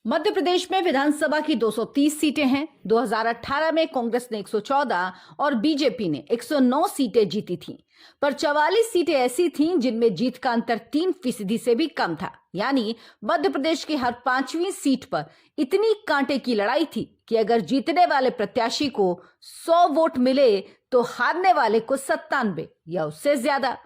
मध्य प्रदेश में विधानसभा की 230 सीटें हैं। 2018 में कांग्रेस ने 114 और बीजेपी ने 109 सीटें जीती थीं, पर 44 सीटें ऐसी थीं जिनमें जीत का अंतर 3% से भी कम था। यानी मध्य प्रदेश की हर 5वीं सीट पर इतनी कांटे की लड़ाई थी कि अगर जीतने वाले प्रत्याशी को 100 वोट मिले तो हारने वाले को 97 या उससे ज्यादा।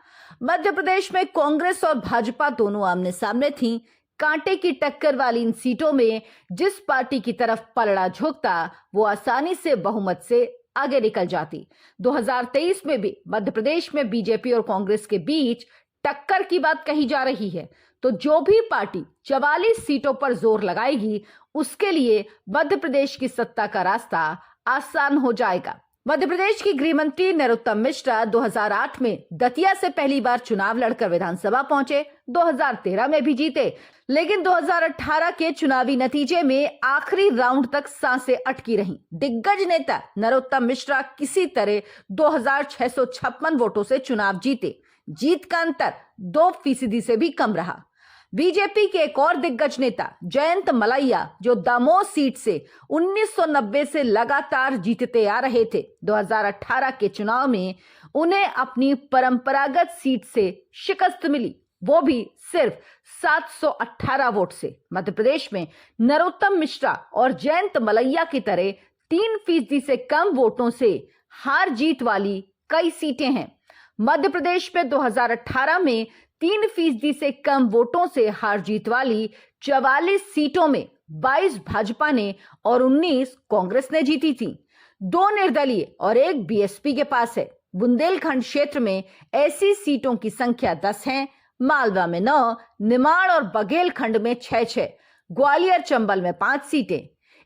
मध्य प्रदेश में कांग्रेस और भाजपा दोनों आमने सामने थीं। कांटे की टक्कर वाली इन सीटों में जिस पार्टी की तरफ पलड़ा झुकता वो आसानी से बहुमत से आगे निकल जाती। 2023 में भी मध्य प्रदेश में बीजेपी और कांग्रेस के बीच टक्कर की बात कही जा रही है, तो जो भी पार्टी 44 सीटों पर जोर लगाएगी उसके लिए मध्य प्रदेश की सत्ता का रास्ता आसान हो जाएगा। मध्य प्रदेश की गृह मंत्री नरोत्तम मिश्रा 2008 में दतिया से पहली बार चुनाव लड़कर विधानसभा पहुंचे। 2013 में भी जीते, लेकिन 2018 के चुनावी नतीजे में आखिरी राउंड तक सांसें अटकी रहीं। दिग्गज नेता नरोत्तम मिश्रा किसी तरह 2656 वोटों से चुनाव जीते। जीत का अंतर 2% से भी कम रहा। बीजेपी के एक और दिग्गज नेता जयंत मलैया, जो दामोह सीट से 1990 से लगातार जीतते आ रहे थे, 2018 के चुनाव में उन्हें अपनी परंपरागत सीट से शिकस्त मिली, वो भी सिर्फ 718 वोट से। मध्य प्रदेश में नरोत्तम मिश्रा और जयंत मलैया की तरह 3% से कम वोटों से हार जीत वाली कई सीटें हैं। मध्य प्रदेश में 2018 में 3% से कम वोटों से हार जीत वाली 44 सीटों में 22 भाजपा ने और 19 कांग्रेस ने जीती थी। 2 निर्दलीय और 1 बीएसपी के पास है। बुंदेलखंड क्षेत्र में ऐसी सीटों की संख्या 10 है। मालवा में 9, निमाड़ और बघेलखंड में 6, ग्वालियर चंबल में 5 सीटें।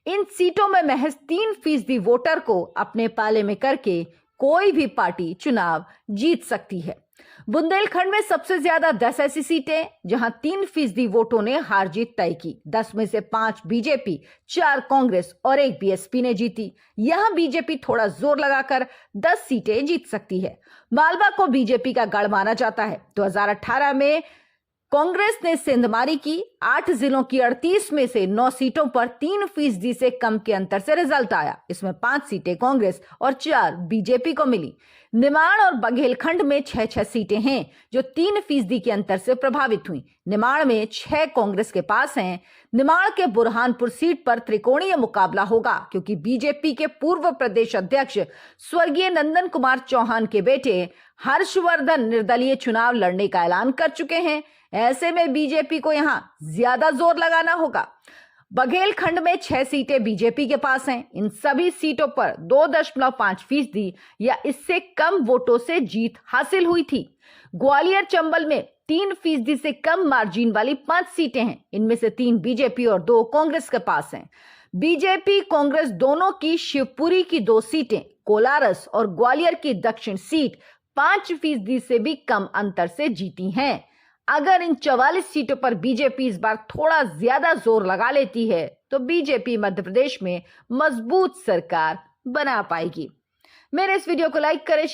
इन सीटों में महज 3% वोटर को अपने पाले में करके कोई भी पार्टी चुनाव जीत सकती है। बुंदेलखंड में सबसे ज्यादा 10 ऐसी सीटें जहां 3% वोटों ने हार जीत तय की। 10 में से 5 बीजेपी, 4 कांग्रेस और 1 बीएसपी ने जीती। यहां बीजेपी थोड़ा जोर लगाकर 10 सीटें जीत सकती है। मालवा को बीजेपी का गढ़ माना जाता है। 2018 में कांग्रेस ने सेंधमारी की। 8 जिलों की 38 में से 9 सीटों पर 3% से कम के अंतर से रिजल्ट आया। इसमें 5 सीटें कांग्रेस और 4 बीजेपी को मिली। निमाड़ और बघेलखंड में 6 सीटें हैं जो 3% के अंतर से प्रभावित हुई। निमाड़ में 6 कांग्रेस के पास हैं। निमाड़ के बुरहानपुर सीट पर त्रिकोणीय मुकाबला होगा, क्योंकि बीजेपी के पूर्व प्रदेश अध्यक्ष स्वर्गीय नंदन कुमार चौहान के बेटे हर्षवर्धन निर्दलीय चुनाव लड़ने का ऐलान कर चुके हैं। ऐसे में बीजेपी को यहां ज्यादा जोर लगाना होगा। बघेलखंड में 6 सीटें बीजेपी के पास हैं। इन सभी सीटों पर 2.5% या इससे कम वोटों से जीत हासिल हुई थी। ग्वालियर चंबल में 3% से कम मार्जिन वाली 5 सीटें हैं। इनमें से 3 बीजेपी और 2 कांग्रेस के पास हैं। बीजेपी कांग्रेस दोनों की शिवपुरी की 2 सीटें, कोलारस और ग्वालियर की दक्षिण सीट 5% से भी कम अंतर से जीती हैं। अगर इन 44 सीटों पर बीजेपी इस बार थोड़ा ज्यादा जोर लगा लेती है तो बीजेपी मध्य प्रदेश में मजबूत सरकार बना पाएगी। मेरे इस वीडियो को लाइक करें।